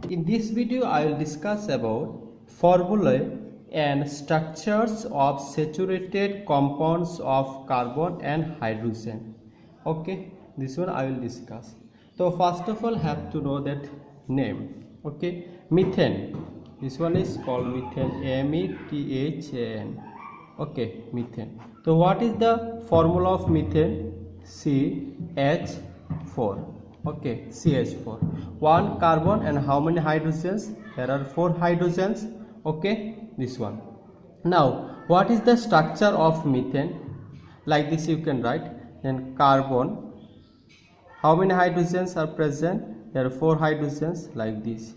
In this video, I will discuss about formulae and structures of saturated compounds of carbon and hydrogen. Okay, this one I will discuss. So first of all, have to know that name. Okay, methane. This one is called methane. METHAN. Okay, methane. So what is the formula of methane? CH4. Okay, CH4. One carbon and how many hydrogens? There are 4 hydrogens. Okay, this one. Now, what is the structure of methane? Like this you can write. Then carbon. How many hydrogens are present? There are 4 hydrogens like this.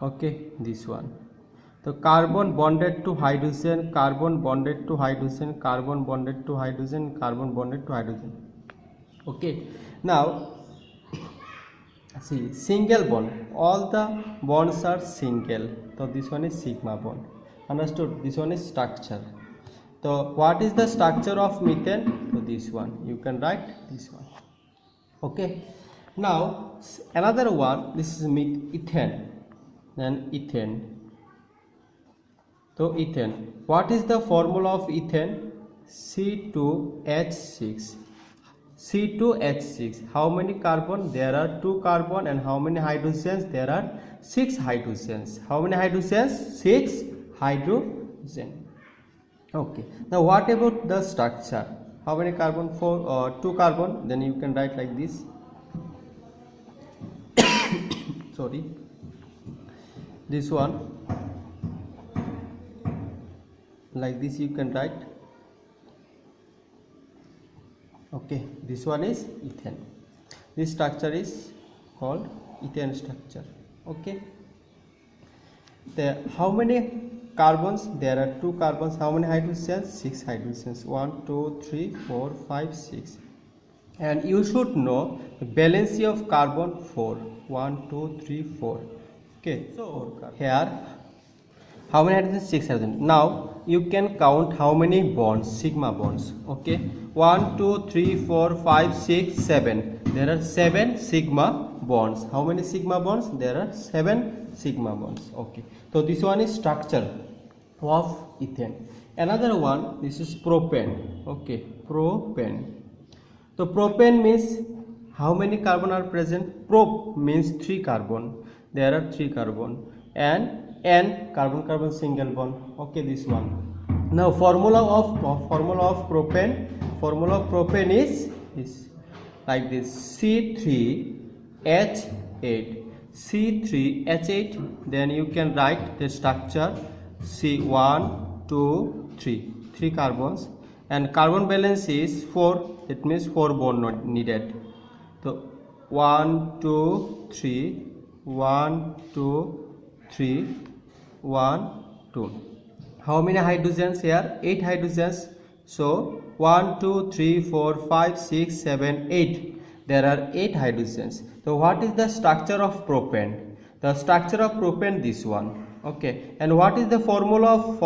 Okay, this one. So carbon bonded to hydrogen, carbon bonded to hydrogen, carbon bonded to hydrogen, carbon bonded to hydrogen. Okay, now see, single bond, all the bonds are single, so this one is sigma bond. Understood? This one is structure. So what is the structure of methane? So this one, you can write this one. Okay, now another one, this is ethane. Then ethane. So ethane, what is the formula of ethane? C2H6. C2H6. How many carbon? There are 2 carbon. And how many hydrogens? There are 6 hydrogens. How many hydrogens? 6 hydrogen. Okay. Now what about the structure? How many carbon? 2 carbon. Then you can write like this. Sorry. This one. Like this you can write. Okay, this one is ethane. This structure is called ethane structure. Okay, how many carbons? There are 2 carbons. How many hydrogens? 6 hydrogens. 1 2 3 4 5 6. And you should know the valency of carbon 4. 1 2 3 4. Okay, so here how many hydrogens? 6 hydrogens. Now you can count how many bonds, sigma bonds. Okay, 1 2 3 4 5 6 7. There are 7 sigma bonds. How many sigma bonds? There are 7 sigma bonds. Okay, so this one is structure of ethane. Another one, this is propane. Okay, propane. So propane means how many carbon are present? Prop means 3 carbon. There are 3 carbon. And N, carbon carbon single bond. Okay, this one. Now formula of propane. Formula of propane is like this: C3H8. C3H8. Then you can write the structure C1 2 3. 3 carbons. And carbon balance is 4. It means 4 bond needed. So 1 2 3 1 2 3 1 2. How many hydrogens here? 8 hydrogens. So 1 2 3 4 5 6 7 8. There are 8 hydrogens. So what is the structure of propane? The structure of propane, this one. Okay, and what is the formula of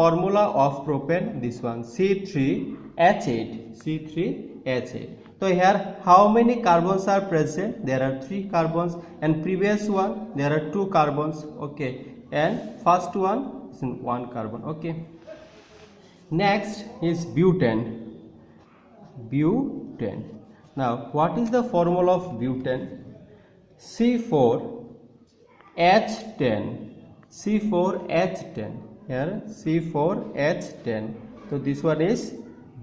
propane? This one, C3H8. C3H8. So here how many carbons are present? There are 3 carbons. And previous one, there are 2 carbons. Okay, and first one is 1 carbon. Okay, next is butane. Butane. Now what is the formula of butane? C4H10. C4H10. Here C4H10. So this one is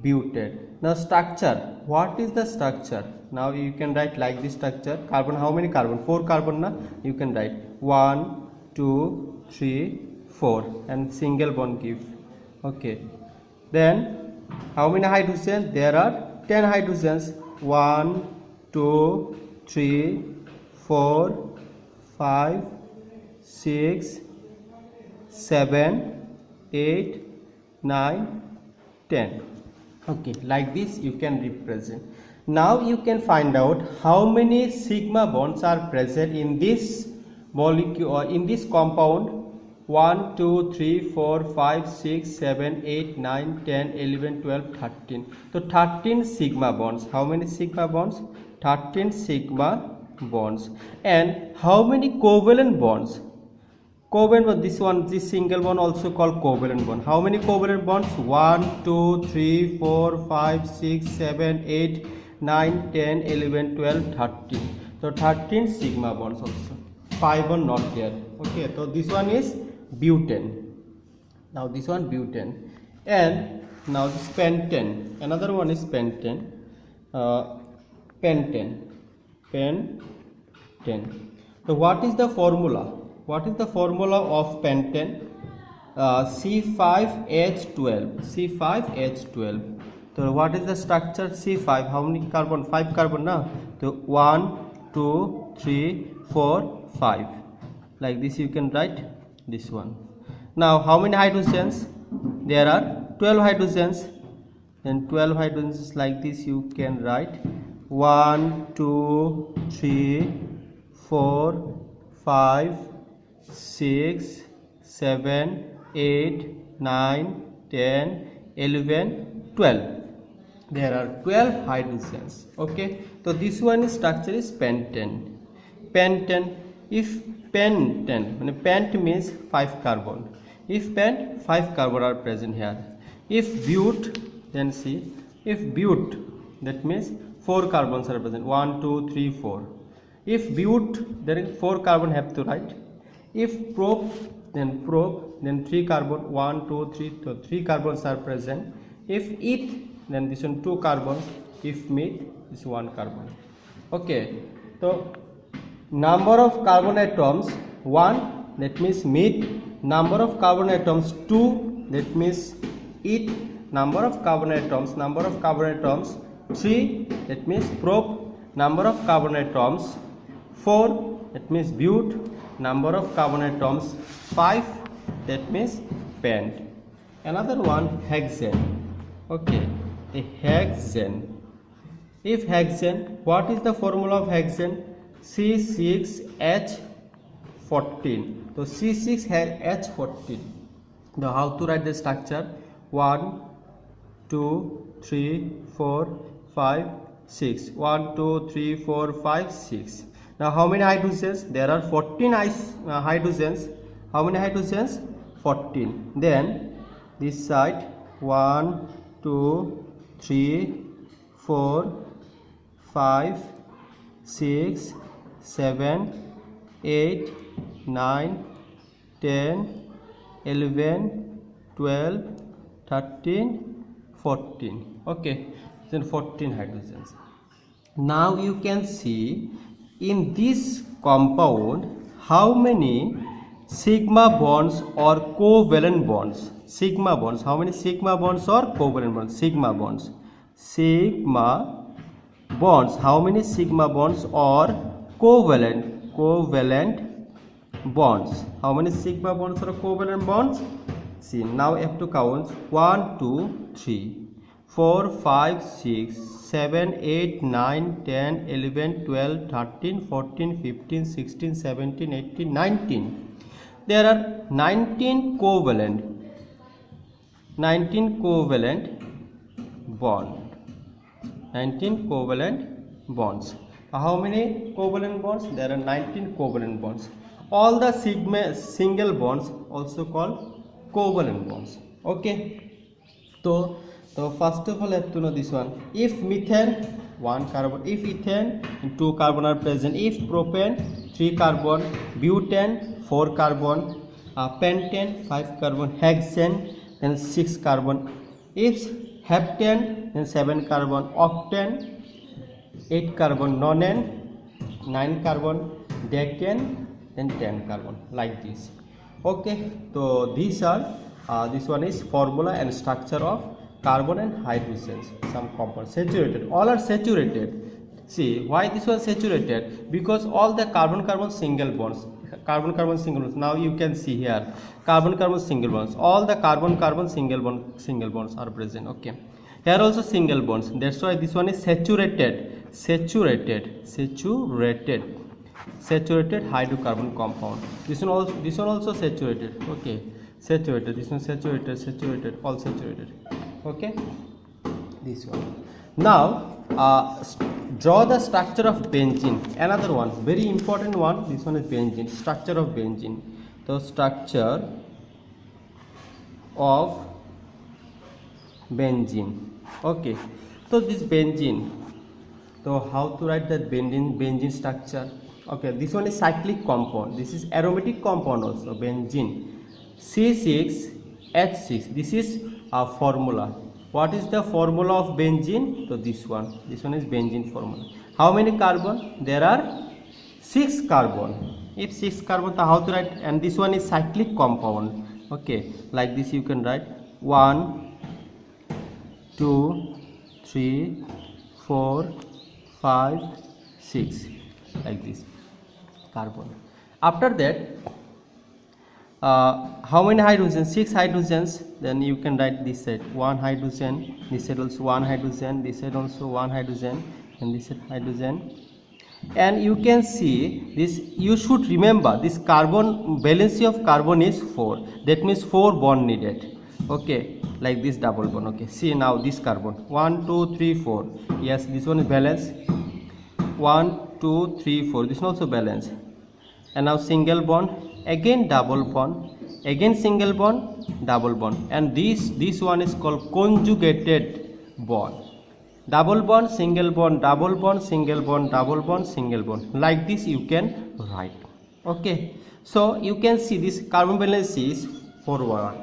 butane. Now structure, what is the structure? Now you can write like this structure. Carbon, how many carbon? 4 carbon na? You can write 1 2 3 4 and single bond give. Okay, then how many hydrogens? There are 10 hydrogens. 1 2 3 4 5 6 7 8 9 10. Okay, like this you can represent. Now you can find out how many sigma bonds are present in this molecule or in this compound. 1 2 3 4 5 6 7 8 9 10 11 12 13. So 13 sigma bonds. How many sigma bonds? 13 sigma bonds. And how many covalent bonds? Covalent bond, this single bond also called covalent bond. How many covalent bonds? 1, 2, 3, 4, 5, 6, 7, 8, 9, 10, 11, 12, 13. So 13 sigma bonds also. 5 bond not there. Okay, so this one is butane. Now this one butane. And now this pentane. Another one is pentane. Pentane. So what is the formula? What is the formula of pentane? C5H12. C5H12. So what is the structure? C5. How many carbon? 5 carbon, na? So 1, 2, 3, 4, 5. Like this you can write this one. Now how many hydrogens? There are 12 hydrogens. Then 12 hydrogens like this you can write 1, 2, 3, 4, 5, 6, 7, 8, 9, 10, 11, 12. There are 12 hydrogens. Okay, so this one structure is pentane. Pentane, if pentane, pent means 5 carbon. If pent, 5 carbon are present here. If but, then see, if but, that means 4 carbons are present. 1, 2, 3, 4. If but, then 4 carbon have to write. If prop, then 3 carbon. 1, 2, 3, so 3 carbons are present. If eth, then this one 2 carbons. If met, this 1 carbon. Okay, so number of carbon atoms 1, that means met. Number of carbon atoms 2, that means eth. Number of carbon atoms 3, that means prop. Number of carbon atoms 4, that means but. Number of carbon atoms 5, that means pent. Another one, hexane. Okay, a hexane. If hexane, what is the formula of hexane? C6H14. So C6H14. Now how to write the structure? 1, 2, 3, 4, 5, 6. 1, 2, 3, 4, 5, 6. Now how many hydrogens? There are 14 hydrogens. How many hydrogens? 14. Then this side 1, 2, 3, 4, 5, 6, 7, 8, 9, 10, 11, 12, 13, 14. Okay, then 14 hydrogens. Now you can see in this compound how many sigma bonds or covalent bonds. Sigma bonds. How many sigma bonds or covalent bonds? Sigma bonds. Sigma bonds. How many sigma bonds or covalent bonds? How many sigma bonds or covalent bonds? See, now I have to count 1, 2, 3, 4, 5, 6, 7, 8, 9, 10, 11, 12, 13, 14, 15, 16, 17, 18, 19. There are 19 covalent bond. 19 covalent bonds. How many covalent bonds? There are 19 covalent bonds. All the single bonds also called covalent bonds. Okay, so first of all, I have to know this one. If methane, 1 carbon. If ethane, 2 carbon are present. If propane, 3 carbon. Butane, 4 carbon. Pentane, 5 carbon. Hexane, then 6 carbon. If heptane, then 7 carbon. Octane, 8 carbon. Nonane, 9 carbon. Decane, then 10 carbon. Like this. Okay, so these are this one is formula and structure of carbon and hydrogens. Some compounds saturated, all are saturated. See why this was saturated? Because all the carbon single bonds, carbon single bonds. Now you can see here carbon single bonds. All the carbon single bonds are present. Okay, here also single bonds. That's why this one is saturated hydrocarbon compound. This one also saturated. Okay, saturated. This one saturated, all saturated. Okay, this one. Now draw the structure of benzene. Another one, very important one. This one is benzene. Structure of benzene. the structure of benzene. Okay, so this benzene, so how to write that benzene structure? Okay, this one is cyclic compound, this is aromatic compound also, benzene, C6H6. This is a formula. What is the formula of benzene? So this one is benzene formula. How many carbon? There are 6 carbon. If 6 carbon, so how to write? And this one is cyclic compound. Okay, like this you can write 1 2 3 4 5 6, like this carbon. After that, how many hydrogens? 6 hydrogens. Then you can write this side 1 hydrogen, this side also 1 hydrogen, this side also 1 hydrogen, and this side hydrogen. And you can see this, you should remember this carbon, valency of carbon is 4, that means 4 bond needed. Okay, like this double bond. Okay, see now this carbon 1 2 3 4, yes, this one is balance, 1 2 3 4, this one also balance. And now single bond, again double bond, again single bond, double bond, and this one is called conjugated bond. Double bond, single bond, double bond, single bond, double bond, single bond, like this you can write. Okay, so you can see this carbon balance is forward.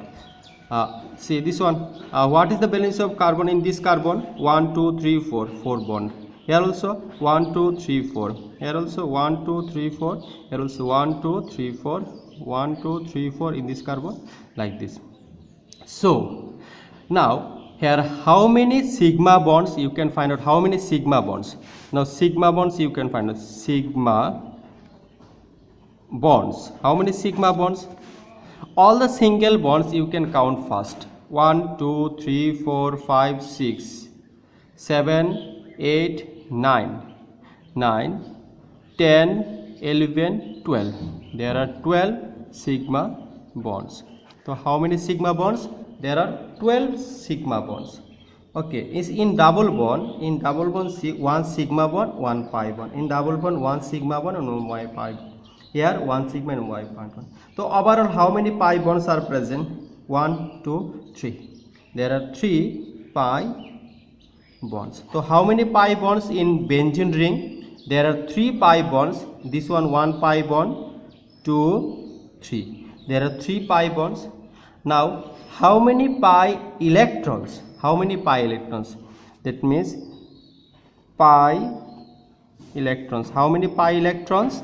See this one, what is the balance of carbon in this carbon? 1 2 3 4, 4 bond. Here also 1 2 3 4, here also 1 2 3 4, here also 1 2 3 4, 1 2 3 4 in this carbon, like this. So now here how many sigma bonds you can find out? How many sigma bonds? Now sigma bonds you can find out. Sigma bonds, how many sigma bonds? All the single bonds you can count first. 1 2 3 4 5 6 7 8 9 9 10 11 12. There are 12 sigma bonds. So how many sigma bonds? There are 12 sigma bonds. Okay, is in double bond, one sigma bond, one pi bond. In double bond, one sigma bond and one pi bond. Here one sigma and one pi bond. So overall how many pi bonds are present? 1 2 3. There are 3 pi bonds. So how many pi bonds in benzene ring? There are 3 pi bonds. This one pi bond, 2 3. There are 3 pi bonds. Now how many pi electrons? How many pi electrons? That means pi electrons. How many pi electrons?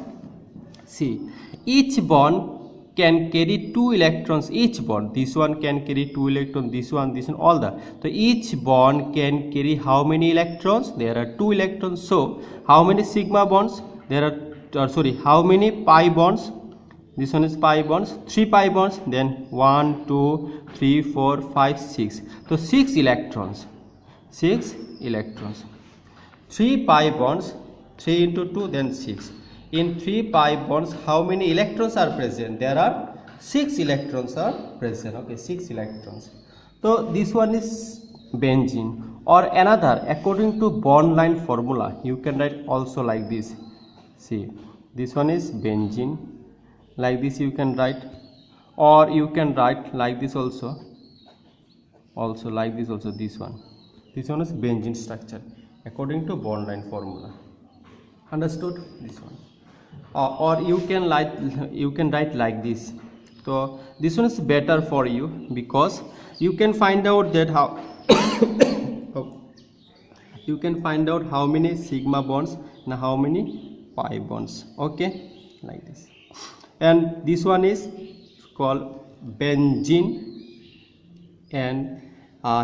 See, each bond can carry 2 electrons. Each bond, this one can carry 2 electrons, this one, all that. So each bond can carry how many electrons? There are 2 electrons. So how many sigma bonds? There are how many pi bonds? This one is pi bonds, 3 pi bonds, then 1 2 3 4 5 6. So 6 electrons, 6 electrons. 3 pi bonds, 3 into 2, then 6. In 3 pi bonds, how many electrons are present? There are 6 electrons are present. Okay, 6 electrons. So this one is benzene. Or another, according to bond line formula, you can write also like this. See, this one is benzene. Like this you can write, or you can write like this also like this also. This one is benzene structure according to bond line formula. Understood? This one. Or you can write like this. So this one is better for you because you can find out that how you can find out how many sigma bonds and how many pi bonds. Okay, like this. And this one is called benzene, and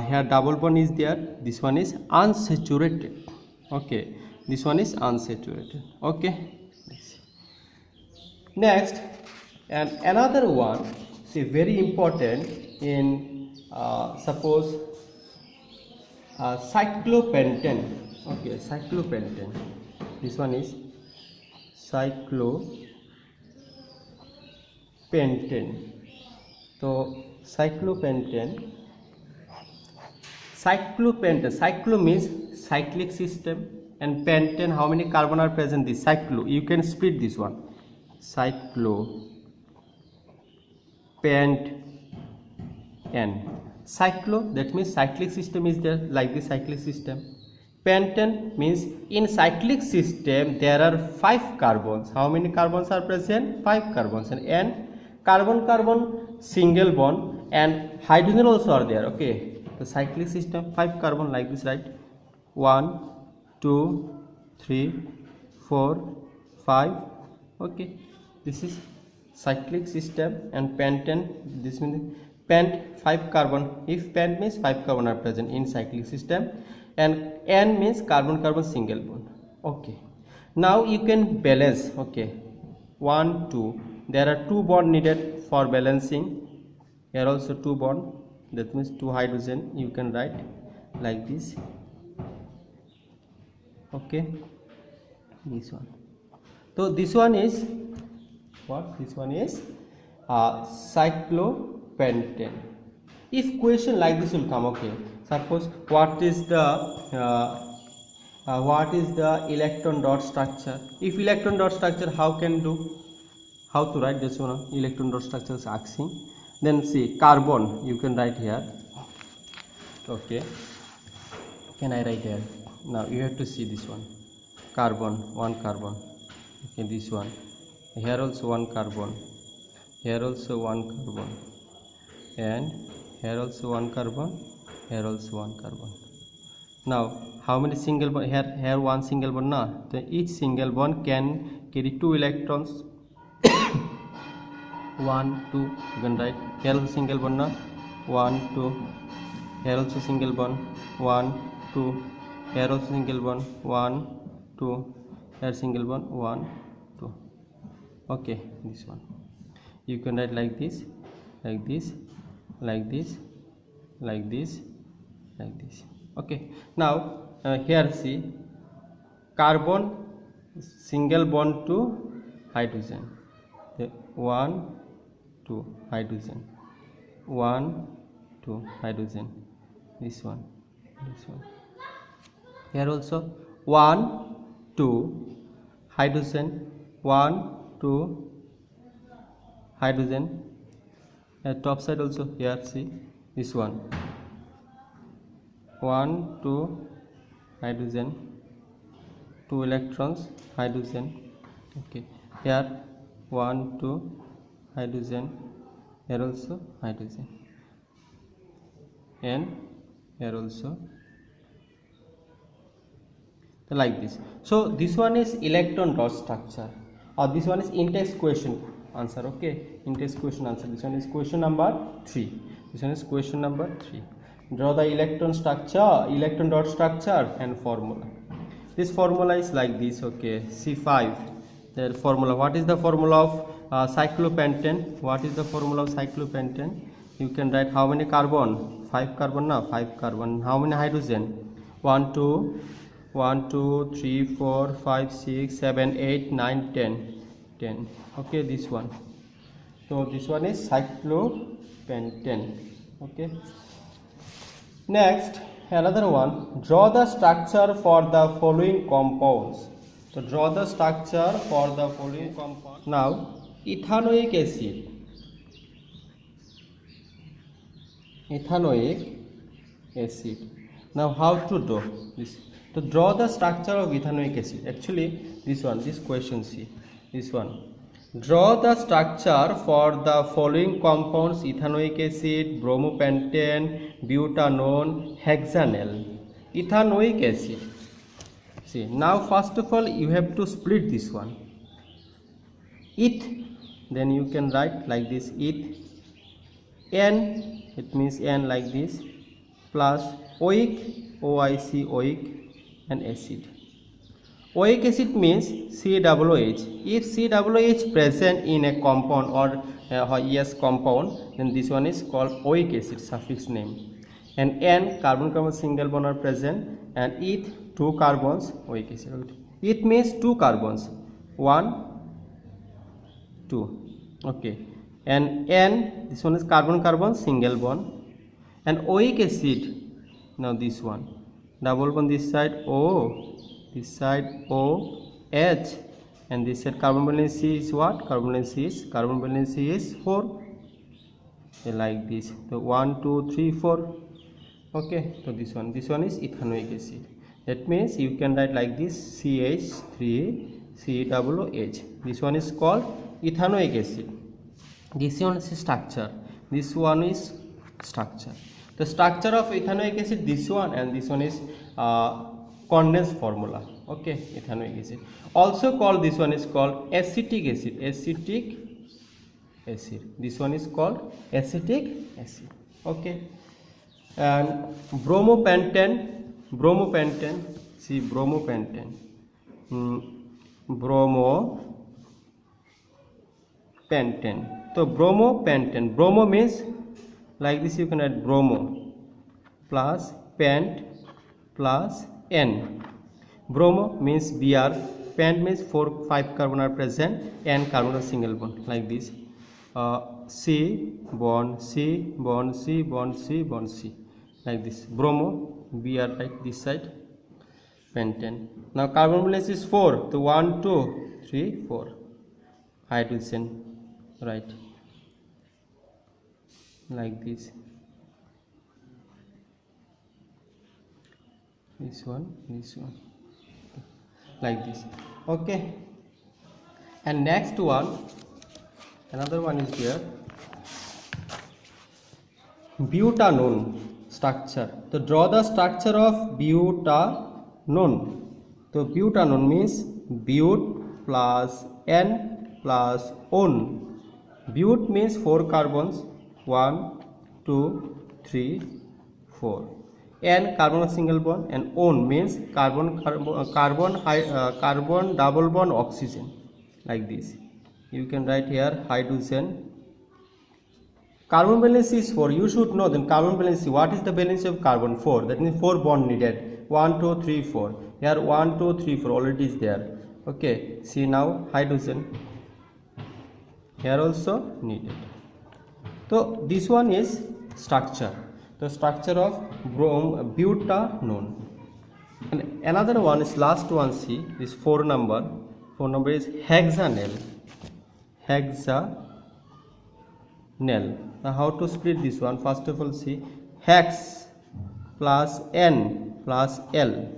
here double bond is there. This one is unsaturated. Okay, this one is unsaturated. Okay, next, and another one, see, very important in suppose cyclopentane. Okay, cyclopentane. This one is cyclopentane. So cyclopentane. Cyclo means cyclic system, and pentane, how many carbon are present? This cyclo. You can split this one. Cyclo pent N. Cyclo, that means cyclic system is there, like the cyclic system. Pentane means in cyclic system there are 5 carbons. How many carbons are present? 5 carbons. And N, carbon carbon single bond, and hydrogen also are there. Okay, the cyclic system 5 carbon like this, right? 1 2 3 4 5. Okay, this is cyclic system. And pentane, this means pent 5 carbon. If pent means 5 carbon are present in cyclic system, and N means carbon carbon single bond. Okay, now you can balance. Okay, 1 2, there are 2 bond needed for balancing. Here also 2 bond, that means 2 hydrogen. You can write like this. Okay, this one. So this one is what? This one is cyclopentane. If question like this will come, okay, suppose what is the electron dot structure? If electron dot structure, how can do? How to write this one? Electron dot structure is asking. Then see carbon, you can write here. Okay, can I write here? Now you have to see this one. Carbon, 1 carbon. Okay, this one. Here also 1 carbon. Here also 1 carbon. And here also 1 carbon. Here also 1 carbon. Now how many single bond? Here 1 single bond. Now each single bond can carry 2 electrons. 1 2, you can write. Here also single bond. Now 1 2. Here also single bond. 1 2. Here also single bond. 1 2. Here single bond. 1 2. Okay, this one you can write like this, like this, like this, like this, like this. Okay, now here see carbon single bond to hydrogen. 1 2 hydrogen, 1 2 hydrogen. This one, this one. Here also 1 2 hydrogen, 1 2 hydrogen. At top side also, here see this one, 1 2 hydrogen, 2 electrons hydrogen. Okay, here 1 2 hydrogen, here also hydrogen, and here also like this. So this one is electron dot structure, or this one is in-text question answer. Okay, in-text question answer. This one is question number 3. This one is question number 3. Draw the electron structure, electron dot structure and formula. This formula is like this. Okay, C5. The formula. What is the formula of cyclopentane? What is the formula of cyclopentane? You can write how many carbon? 5 carbon. Now 5 carbon. How many hydrogen? 1 2 1 2 3 4 5 6 7 8 9 10. Okay, this one. So this one is cyclopentane. Okay, next another one. Draw the structure for the following compounds. So draw the structure for the following compounds. Now ethanoic acid, now how to do this? To draw the structure of ethanoic acid, actually this one, this question, see this one. Draw the structure for the following compounds: ethanoic acid, bromopentane, butanone, hexanal. Ethanoic acid. See, now first of all you have to split this one. Eth, then you can write like this, eth. N, it means N like this, plus oic, OIC, oic, and acid. Oic acid means COOH. If COOH present in a compound or yes compound, then this one is called oic acid, suffix name. And N, carbon carbon single bond are present, and eth, 2 carbons, oic acid. Eth means 2 carbons, 1 2. Okay, and N, this one is carbon carbon single bond, and oic acid, now this one, double bond this side O, this side O, H, and this side carbon valence C is what? Carbon valence C is 4. like this. So 1 2 3 4. Okay, so this one is ethanoic acid. That means you can write like this, CH3COOH. This one is called ethanoic acid. This one is structure. This one is structure. The structure of ethanoic acid, this one and this one is condensed formula. Okay, ethanoic acid. Also called, this one is called acetic acid. Acetic acid. This one is called acetic acid. Okay. And bromopentane. See, bromopentane. Bromopentane. So bromopentane. Bromo means like this. You can add bromo plus pent plus N. Bromo means Br. Pent means 4-5 carbon are present. N carbon are single bond like this. C bond C bond C bond C bond C like this. Bromo, Br right this side, pentane. Now carbon balance is 4. So 1 2 3 4. Hydrogen right like this. This one like this. Okay, and next one, another one is here, butanone structure. So draw the structure of butanone. So butanone means but plus N plus on. But means 4 carbons, 1 2 3 4. N carbon single bond, and on means carbon double bond oxygen like this. You can write here hydrogen. Carbon valence is 4. You should know then carbon valence. What is the valence of carbon? 4. That means 4 bond needed. 1 2 3 4. Here 1 2 3 4 already is there. Okay. See now hydrogen. Here also needed. So this one is structure. The structure of butanone. And another one is last one. See this 4 number. 4 number is hexanel. Hexanel. Now how to split this one? First of all, see hex plus N plus L.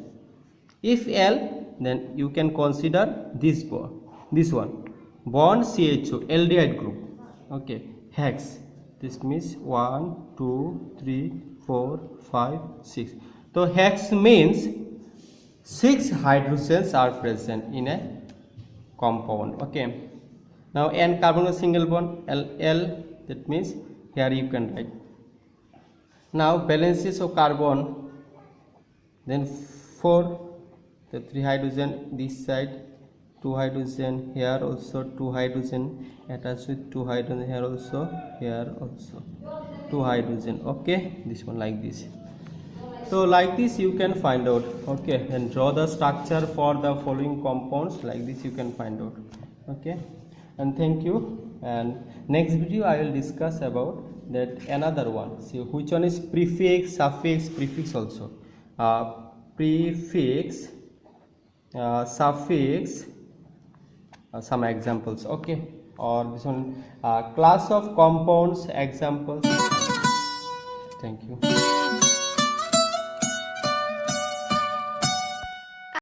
If L, then you can consider this bond. This one bond CHO aldehyde group. Okay, hex. This means 1 2 3 4 5 6. So hex means 6 hydrogens are present in a compound. Okay. Now N carbon single bond, L, that means here you can write. Now balances of carbon, then 4, the 3 hydrogen this side, 2 hydrogen here also, 2 hydrogen attached with 2 hydrogen here also, 2 hydrogen. Okay, this one like this. So like this you can find out. Okay, and draw the structure for the following compounds. Like this you can find out. Okay, and thank you. And next video I will discuss about that another one. See which one is prefix, suffix, prefix also. Prefix, suffix, some examples. Okay, or this one class of compounds examples. Thank you.